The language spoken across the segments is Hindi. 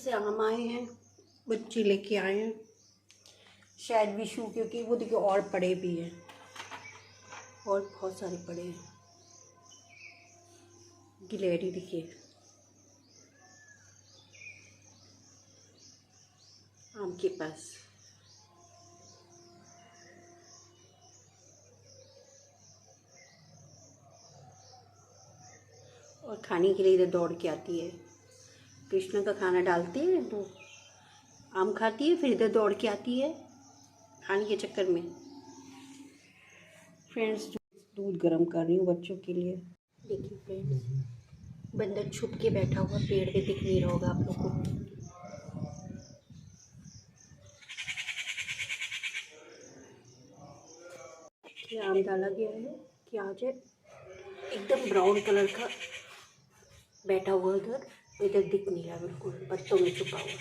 से आम आए हैं, बच्चे लेके आए हैं, शायद विशु, क्योंकि वो देखिए और पड़े भी हैं और बहुत सारे पड़े हैं। गिलहरी देखिए आम के पास। और खाने के लिए इधर दौड़ के आती है। कृष्णा का खाना डालते हैं तो आम खाती है, फिर इधर दौड़ के आती है खाने के चक्कर में। फ्रेंड्स, दूध गर्म कर रही हूँ बच्चों के लिए। देखिए फ्रेंड्स, बंदर छुप के बैठा हुआ पेड़ पे, दिख नहीं रहा होगा आप लोग को। क्या आम डाला गया है कि आज एकदम ब्राउन कलर का बैठा हुआ उधर, इधर दिख नहीं रहा, बिल्कुल पत्तों में छुपा हुआ।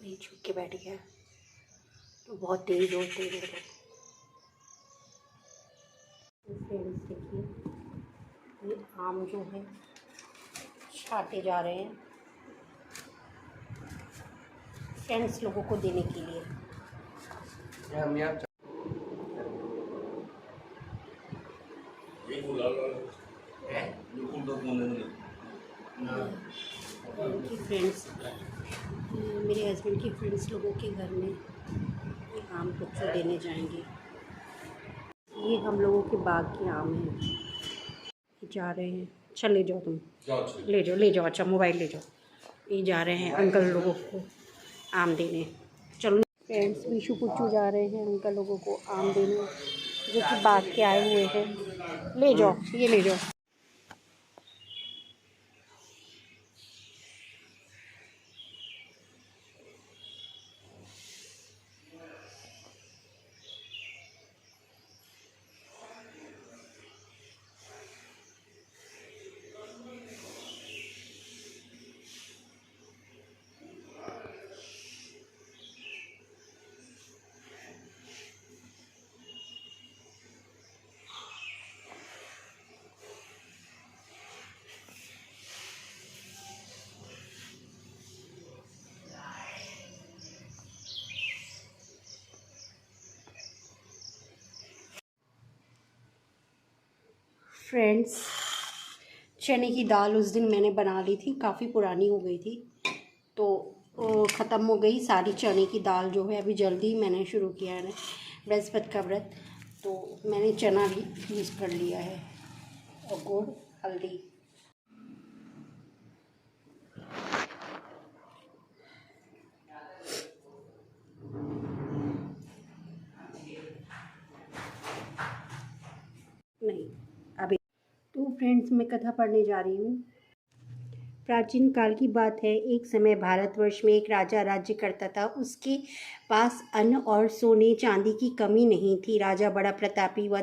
नहीं, छुप के बैठ गया तो बहुत तेज होते हैं लोग। फ्रेंड्स देखिए, ये आम जो है छाटे जा रहे हैं फ्रेंड्स लोगों को देने के लिए। उनकी फ्रेंड्स, मेरे हस्बैंड की फ्रेंड्स लोगों के घर में ये आम बच्चों देने जाएंगे। ये हम लोगों के बाग के आम हैं, जा रहे हैं। चल ले जाओ, तुम ले जाओ। अच्छा, मोबाइल ले जाओ। ये जा रहे हैं अंकल लोगों को आम देने। चलो फ्रेंड्स, विशु पुच्चू जा रहे हैं अंकल लोगों को आम देने, जो कि बाग के आए हुए हैं। ले जाओ, ये ले जाओ। फ्रेंड्स, चने की दाल उस दिन मैंने बना ली थी, काफ़ी पुरानी हो गई थी तो ख़त्म हो गई सारी चने की दाल जो है। अभी जल्दी मैंने शुरू किया है बृहस्पति का व्रत, तो मैंने चना भी यूज़ कर लिया है और गुड़, हल्दी। नहीं, अभी तो फ्रेंड्स मैं कथा पढ़ने जा रही हूँ। प्राचीन काल की बात है, एक समय भारतवर्ष में एक राजा राज्य करता था। उसके पास अन्न और सोने चांदी की कमी नहीं थी। राजा बड़ा प्रतापी व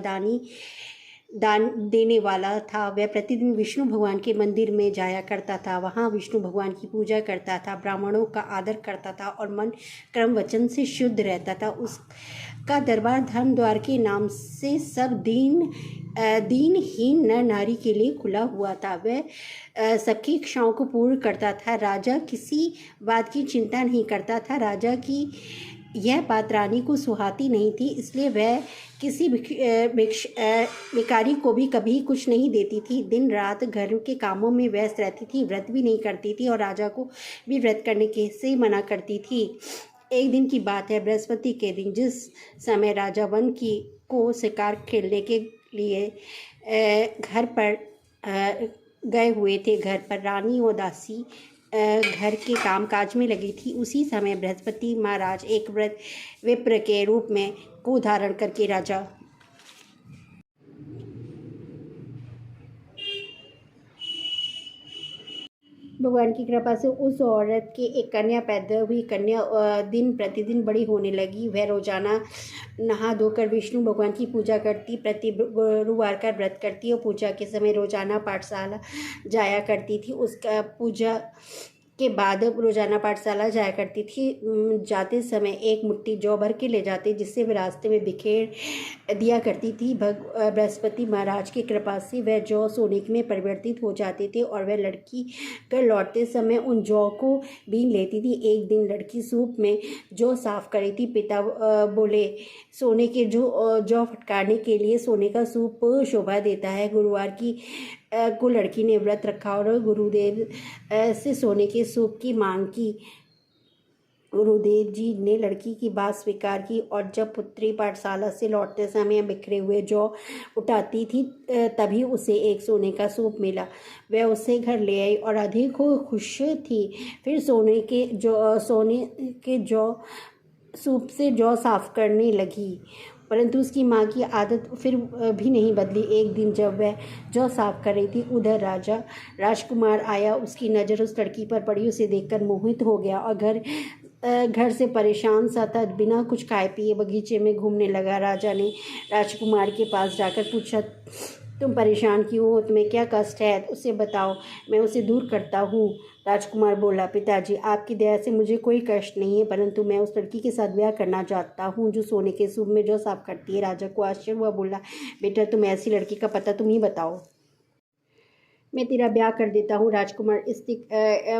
दान देने वाला था। वह प्रतिदिन विष्णु भगवान के मंदिर में जाया करता था। वहाँ विष्णु भगवान की पूजा करता था, ब्राह्मणों का आदर करता था और मन कर्म वचन से शुद्ध रहता था। उसका दरबार धर्म द्वार के नाम से सब दीनहीन नर नारी के लिए खुला हुआ था। वह सबकी इच्छाओं को पूर्ण करता था। राजा किसी बात की चिंता नहीं करता था। राजा की यह बात रानी को सुहाती नहीं थी, इसलिए वह किसी भिखारी को भी कभी कुछ नहीं देती थी। दिन रात घर के कामों में व्यस्त रहती थी, व्रत भी नहीं करती थी और राजा को भी व्रत करने के से मना करती थी। एक दिन की बात है, बृहस्पति के दिन, जिस समय राजा वन को शिकार खेलने के लिए घर पर गए हुए थे। घर पर रानी और दासी घर के कामकाज में लगी थी। उसी समय बृहस्पति महाराज एक विप्र के रूप में को धारण करके राजा भगवान की कृपा से उस औरत के एक कन्या पैदा हुई। कन्या दिन प्रतिदिन बड़ी होने लगी। वह रोजाना नहा धोकर विष्णु भगवान की पूजा करती, प्रति गुरुवार का व्रत करती और पूजा के समय रोजाना पाठशाला जाया करती थी। उसका पूजा के बाद रोजाना पाठशाला जाया करती थी। जाते समय एक मुट्ठी जौ भर के ले जाते, जिससे वे रास्ते में बिखेर दिया करती थी। बृहस्पति महाराज की कृपा से वह जौ सोने में परिवर्तित हो जाते थे और वह लड़की कर लौटते समय उन जौ को बीन लेती थी। एक दिन लड़की सूप में जौ साफ कर रही थी। पिता बोले, सोने के जौ फटकारने के लिए सोने का सूप शोभा देता है। गुरुवार को लड़की ने व्रत रखा और गुरुदेव से सोने के सूप की मांग की। गुरुदेव जी ने लड़की की बात स्वीकार की और जब पुत्री पाठशाला से लौटते समय बिखरे हुए जौ उठाती थी, तभी उसे एक सोने का सूप मिला। वह उसे घर ले आई और अधिक खुश थी। फिर सोने के जौ सूप से जौ साफ करने लगी, परंतु उसकी माँ की आदत फिर भी नहीं बदली। एक दिन जब वह जौ साफ कर रही थी, उधर राजकुमार आया। उसकी नज़र उस लड़की पर पड़ी। उसे देखकर मोहित हो गया और घर से परेशान सा था। बिना कुछ खाए पिए बगीचे में घूमने लगा। राजा ने राजकुमार के पास जाकर पूछा, तुम परेशान क्यों हो? तुम्हें क्या कष्ट है? उसे बताओ, मैं उसे दूर करता हूँ। राजकुमार बोला, पिताजी, आपकी दया से मुझे कोई कष्ट नहीं है, परंतु मैं उस लड़की के साथ ब्याह करना चाहता हूँ जो सोने के सूप में जौ साफ करती है। राजा को आश्चर्य हुआ। बोला, बेटा, तुम ऐसी लड़की का पता तुम ही बताओ, मैं तेरा ब्याह कर देता हूँ। राजकुमार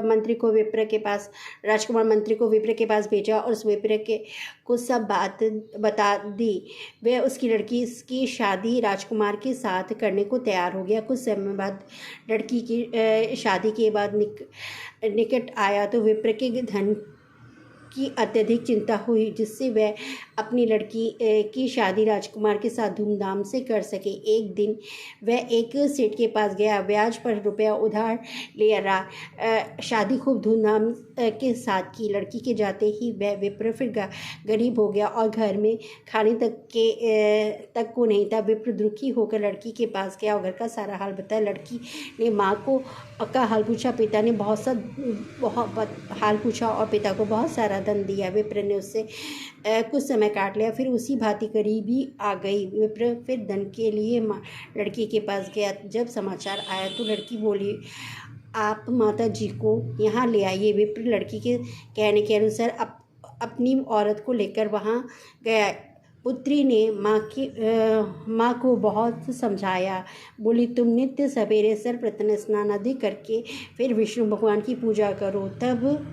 मंत्री को विप्र के पास भेजा और उस विप्र को सब बात बता दी। वह उसकी लड़की की शादी राजकुमार के साथ करने को तैयार हो गया। कुछ समय बाद लड़की की शादी के बाद निकट आया तो विप्र के धन की अत्यधिक चिंता हुई, जिससे वह अपनी लड़की की शादी राजकुमार के साथ धूमधाम से कर सके। एक दिन वह एक सेठ के पास गया, ब्याज पर रुपया उधार ले रहा। शादी खूब धूमधाम के साथ की। लड़की के जाते ही वह विप्र फिर गरीब हो गया और घर में खाने तक को नहीं था। विप्र दुखी होकर लड़की के पास गया और घर का सारा हाल बताया। लड़की ने माँ का हाल पूछा। पिता ने बहुत हाल पूछा और पिता को बहुत सारा धन दिया। विप्र ने उससे कुछ समय काट लिया, फिर उसी भांति गरीबी आ गई। विप्र फिर धन के लिए लड़की के पास गया। जब समाचार आया तो लड़की बोली, आप माता जी को यहाँ ले आइए। विप्र लड़की के कहने के अनुसार अपनी औरत को लेकर वहाँ गया। पुत्री ने माँ को बहुत समझाया। बोली, तुम नित्य सवेरे सर्वप्रथम स्नान आदि करके फिर विष्णु भगवान की पूजा करो। तब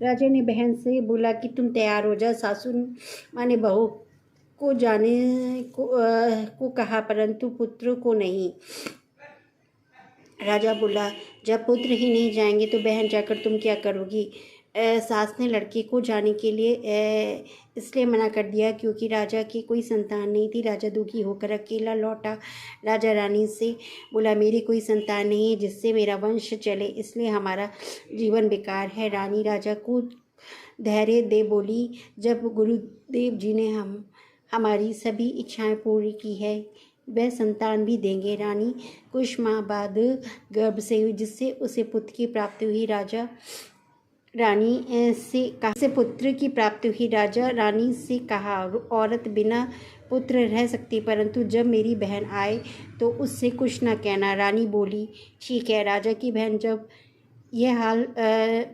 राजा ने बहन से बोला कि तुम तैयार हो जा। सासू माँ ने बहू को जाने को कहा, परंतु पुत्र को नहीं। राजा बोला, जब पुत्र ही नहीं जाएंगे तो बहन जाकर तुम क्या करोगी? सास ने लड़के को जाने के लिए इसलिए मना कर दिया क्योंकि राजा की कोई संतान नहीं थी। राजा दुखी होकर अकेला लौटा। राजा रानी से बोला, मेरी कोई संतान नहीं है जिससे मेरा वंश चले, इसलिए हमारा जीवन बेकार है। रानी राजा को धैर्य दे बोली, जब गुरुदेव जी ने हमारी सभी इच्छाएं पूरी की है, वह संतान भी देंगे। रानी कुछ माह बाद गर्भ से हुई, जिससे उसे पुत्र की प्राप्ति हुई। राजा रानी से कहा, औरत बिना पुत्र रह सकती, परंतु जब मेरी बहन आए तो उससे कुछ न कहना। रानी बोली, ठीक है। राजा की बहन जब यह हाल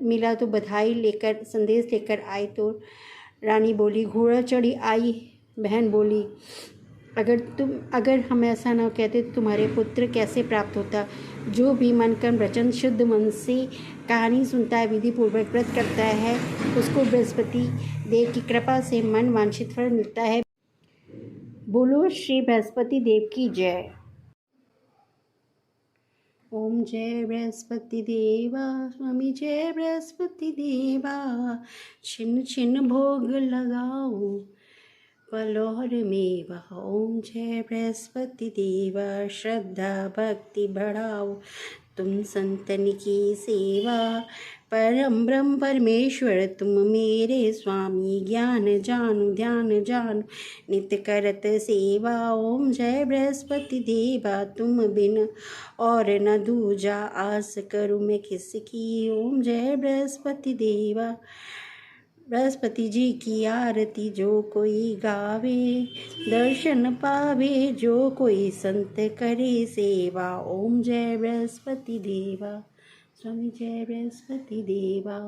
मिला तो बधाई लेकर संदेश लेकर आई तो रानी बोली, घोड़ा चढ़ी आई। बहन बोली, अगर हम ऐसा न कहते तो तुम्हारे पुत्र कैसे प्राप्त होता? जो भी मन कर्म वचन शुद्ध मन से कहानी सुनता है, विधि पूर्वक व्रत करता है, उसको बृहस्पति देव की कृपा से मन वांछित फल मिलता है। बोलो श्री बृहस्पति देव की जय। ओम जय बृहस्पति देवा, स्वामी जय बृहस्पति देवा। छिन्न छिन्न भोग लगाओ पलौर मेवा। ओम जय बृहस्पति देवा, श्रद्धा भक्ति बढ़ाओ तुम संतन की सेवा। परम ब्रह्म परमेश्वर तुम मेरे स्वामी, ज्ञान जानु ध्यान जानु नित्य करत सेवा। ओम जय बृहस्पति देवा, तुम बिन और न दूजा, आस करूँ मैं किसकी? ओम जय बृहस्पति देवा। बृहस्पति जी की आरती जो कोई गावे, दर्शन पावे जो कोई संत करे सेवा। ओम जय बृहस्पति देवा। स्वामी जय बृहस्पति देवा।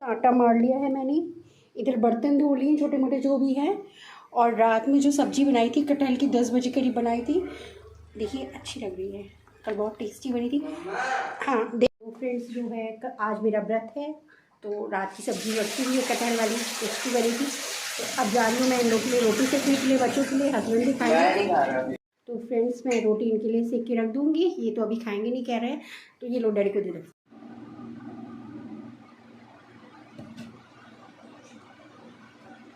आटा मार लिया है मैंने, इधर बर्तन धो लिए छोटे मोटे जो भी हैं, और रात में जो सब्ज़ी बनाई थी कटहल की 10 बजे करीब बनाई थी, देखिए अच्छी लग रही है, कल बहुत टेस्टी बनी थी। हाँ देखो फ्रेंड्स, जो है आज मेरा व्रत है तो रात की सब्ज़ी रखी हुई है कटहल वाली, टेस्टी बनी थी। तो अब जा रही हूँ मैं इन लोग के लिए रोटी सेकने के लिए, बच्चों के लिए, हस्बैंड भी खाएंगे। तो फ्रेंड्स मैं रोटी इनके लिए सेक के रख दूँगी, ये तो अभी खाएंगे नहीं कह रहे हैं, तो ये लो डैडी को दे दो।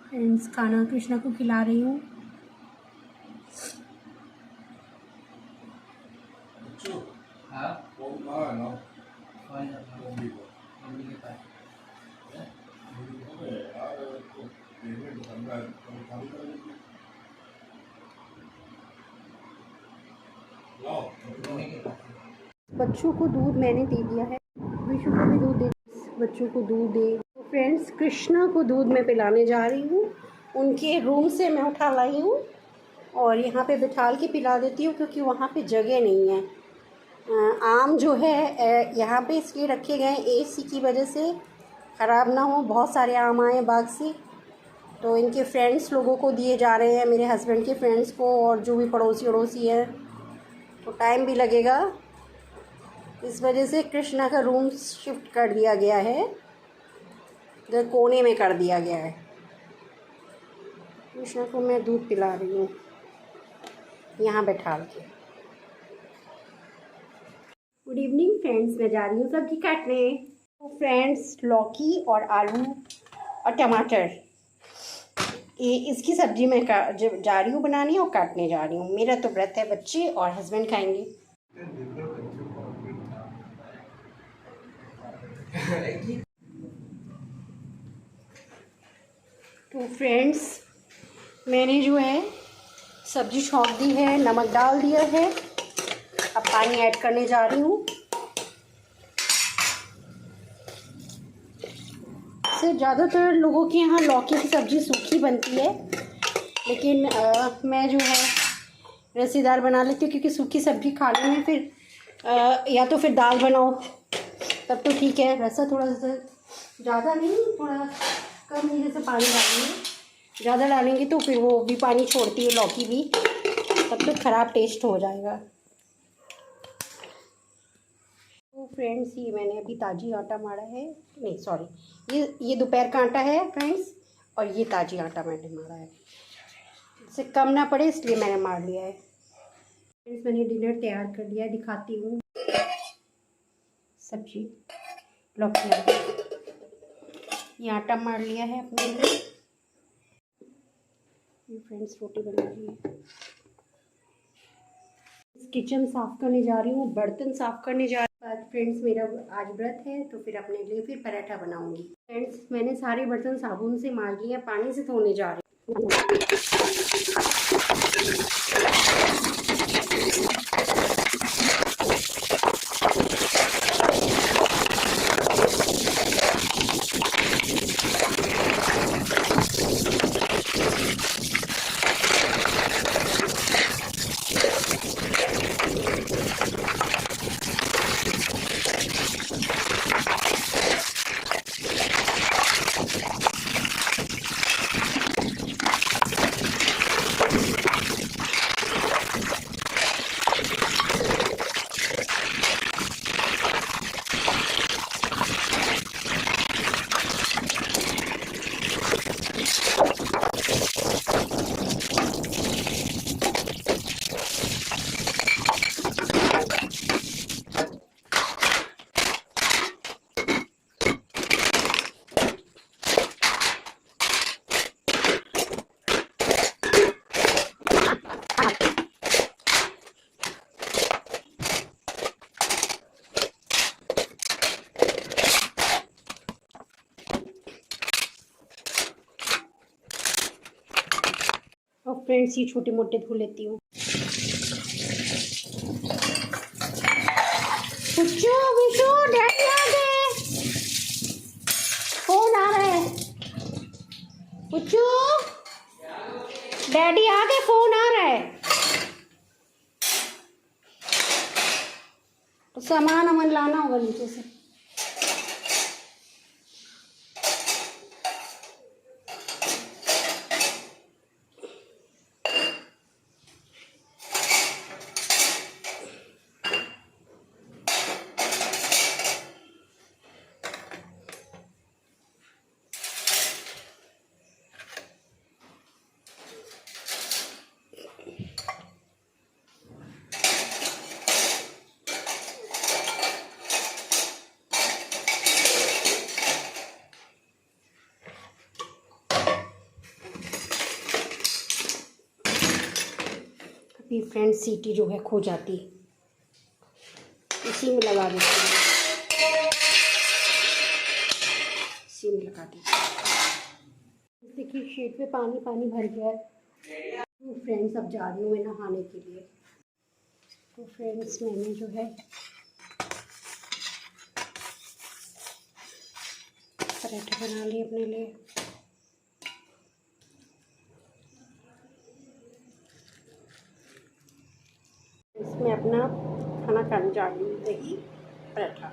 फ्रेंड्स खाना कृष्णा को खिला रही हूँ। बच्चों को दूध मैंने दे दिया है, विशु को भी दूध दे, बच्चों को दूध दे। तो फ्रेंड्स कृष्णा को दूध मैं पिलाने जा रही हूँ, उनके रूम से मैं उठा लाई हूँ और यहाँ पे बिठाल के पिला देती हूँ क्योंकि वहाँ पे जगह नहीं है। आम जो है यहाँ पे इसलिए रखे गए एसी की वजह से ख़राब ना हो, बहुत सारे आम आए बाग से, तो इनके फ्रेंड्स लोगों को दिए जा रहे हैं, मेरे हस्बैंड के फ्रेंड्स को और जो भी पड़ोसी वड़ोसी हैं, तो टाइम भी लगेगा, इस वजह से कृष्णा का रूम शिफ्ट कर दिया गया है, इधर कोने में कर दिया गया है। कृष्णा को मैं दूध पिला रही हूँ यहाँ बैठा के। गुड इवनिंग फ्रेंड्स, मैं जा रही हूँ सब्जी काटने। तो फ्रेंड्स लौकी और आलू और टमाटर, ये इसकी सब्ज़ी मैं जा रही हूँ बनाने और काटने जा रही हूँ। मेरा तो व्रत है, बच्चे और हस्बैंड खाएंगे। तो फ्रेंड्स मैंने जो है सब्ज़ी छौंक दी है, नमक डाल दिया है, अब पानी ऐड करने जा रही हूँ। से ज़्यादातर लोगों के यहाँ लौकी की सब्ज़ी सूखी बनती है, लेकिन मैं जो है रसीदार बना लेती हूँ क्योंकि सूखी सब्ज़ी खाने में फिर या तो फिर दाल बनाओ तब तो ठीक है, रसा थोड़ा सा ज़्यादा नहीं, थोड़ा कम ही जैसे पानी डालेंगे, ज़्यादा डालेंगे तो फिर वो भी पानी छोड़ती है लौकी भी, तब तो ख़राब टेस्ट हो जाएगा। तो फ्रेंड्स ये मैंने अभी ताज़ी आटा मारा है, नहीं सॉरी ये दोपहर का आटा है फ्रेंड्स, और ये ताज़ी आटा मैंने मारा है, इससे कम ना पड़े इसलिए मैंने मार लिया है। फ्रेंड्स मैंने डिनर तैयार कर लिया है, दिखाती हूँ। सब्जी लौकी, ये आटा मार लिया है अपने लिए, ये फ्रेंड्स रोटी बना रही है। किचन साफ़ करने जा रही हूँ, बर्तन साफ़ करने जा रही हूँ। फ्रेंड्स मेरा आज व्रत है तो फिर अपने लिए फिर पराठा बनाऊंगी। फ्रेंड्स मैंने सारे बर्तन साबुन से मार लिए, पानी से धोने जा रही हूँ। फ्रेंड्स ये छोटे मोटे धो लेती हूँ। डैडी आ गए, फोन आ रहा है। पुच्चू डैडी आ गए, फोन आ रहा है। सामान अमन लाना होगा नीचे से। अभी फ्रेंड्स सीटी जो है खो जाती, इसी में लगा देती हूँ, इसी में लगा दी। देखिए शेड पे पानी पानी भर गया है। तो फ्रेंड्स अब जा रही हूँ मैं नहाने के लिए। तो फ्रेंड्स मैंने जो है पराठे बना लिए अपने लिए। इसमें अपना खाना खाने जा रही हूँ, दही पराठा।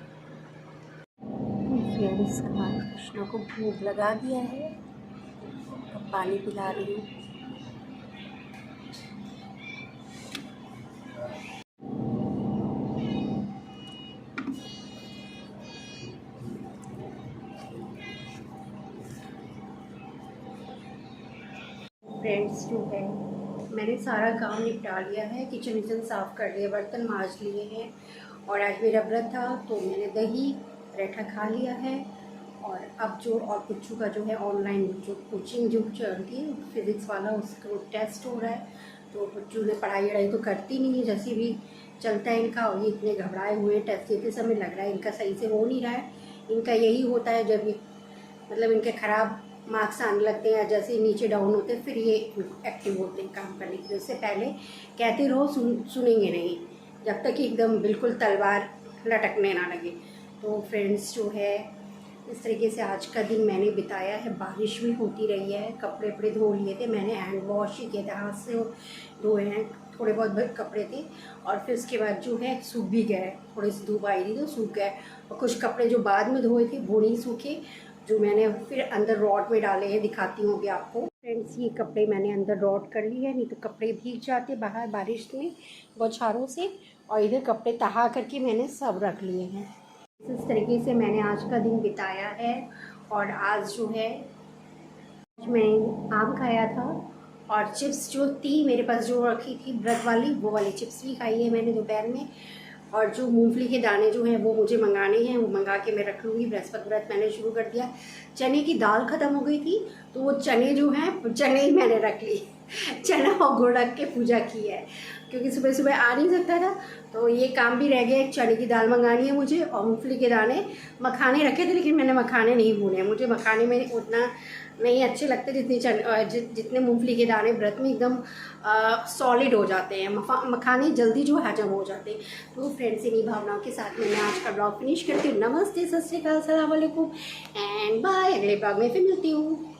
फ्रेंड्स कृष्णा को भूख लगा दिया है, अब पानी पिला रही हूँ। फ्रेंड्स जो है मैंने सारा काम निपटा लिया है, किचन विचन साफ़ कर लिया, बर्तन मांज लिए हैं। और आज मेरा व्रत था तो मैंने दही पराठा खा लिया है। और अब जो और पुच्चू का जो है ऑनलाइन जो कोचिंग जो चल रही है फिज़िक्स वाला, उसका टेस्ट हो रहा है। तो पुच्चू ने पढ़ाई वढ़ाई तो करती नहीं है, जैसे भी चलता है इनका। और ये इतने घबराए हुए हैं, टेस्ट देते समय लग रहा है इनका सही से हो नहीं रहा है। इनका यही होता है जब ये मतलब इनके ख़राब मार्क्स आने लगते हैं, जैसे नीचे डाउन होते हैं फिर ये एक्टिव होते हैं काम करने के लिए। उससे पहले कहते रहो सुनेंगे नहीं, जब तक कि एकदम बिल्कुल तलवार लटकने ना लगे। तो फ्रेंड्स जो है इस तरीके से आज का दिन मैंने बिताया है। बारिश भी होती रही है, कपड़े वपड़े धो लिए थे मैंने, हैंड वॉश ही किए थे, हाथ से धोए हैं, थोड़े बहुत कपड़े थे। और फिर उसके बाद जो है सूख भी गए, थोड़ी सी धूप आई थी तो सूख गए। और कुछ कपड़े जो बाद में धोए थे वो नहीं सूखे, जो मैंने फिर अंदर रॉड में डाले हैं, दिखाती हूँ अभी आपको। फ्रेंड्स ये कपड़े मैंने अंदर रॉड कर लिए हैं, नहीं तो कपड़े भीग जाते बाहर बारिश में बौछारों से। और इधर कपड़े तहा करके मैंने सब रख लिए हैं। इस तरीके से मैंने आज का दिन बिताया है। और आज जो है मैं आम खाया था और चिप्स जो थी मेरे पास जो रखी थी व्रत वाली, वो वाली चिप्स भी खाई है मैंने दोपहर में। और जो मूंगफली के दाने जो हैं वो मुझे मंगाने हैं, वो मंगा के मैं रख लूँगी। बृहस्पति व्रत मैंने शुरू कर दिया। चने की दाल ख़त्म हो गई थी तो वो चने जो हैं चने ही मैंने रख ली, चना और गुड़ रख के पूजा की है, क्योंकि सुबह सुबह आ नहीं सकता था। तो ये काम भी रह गया, एक चने की दाल मंगानी है मुझे और मूंगफली के दाने। मखाने रखे थे लेकिन मैंने मखाने नहीं भूने, मुझे मखाने में उतना नहीं अच्छे लगते जितने मूंगफली के दाने व्रत में एकदम सॉलिड हो जाते हैं। मखाने जल्दी जो हजम हो जाते हैं। तो फ्रेंड्स इन्हीं भावनाओं के साथ में मैं आज का ब्लॉग फिनिश करती हूँ। नमस्ते, सत श्री अकाल, अस्सलाम वालेकुम एंड बाय। अगले ब्लॉग में फिर मिलती हूँ।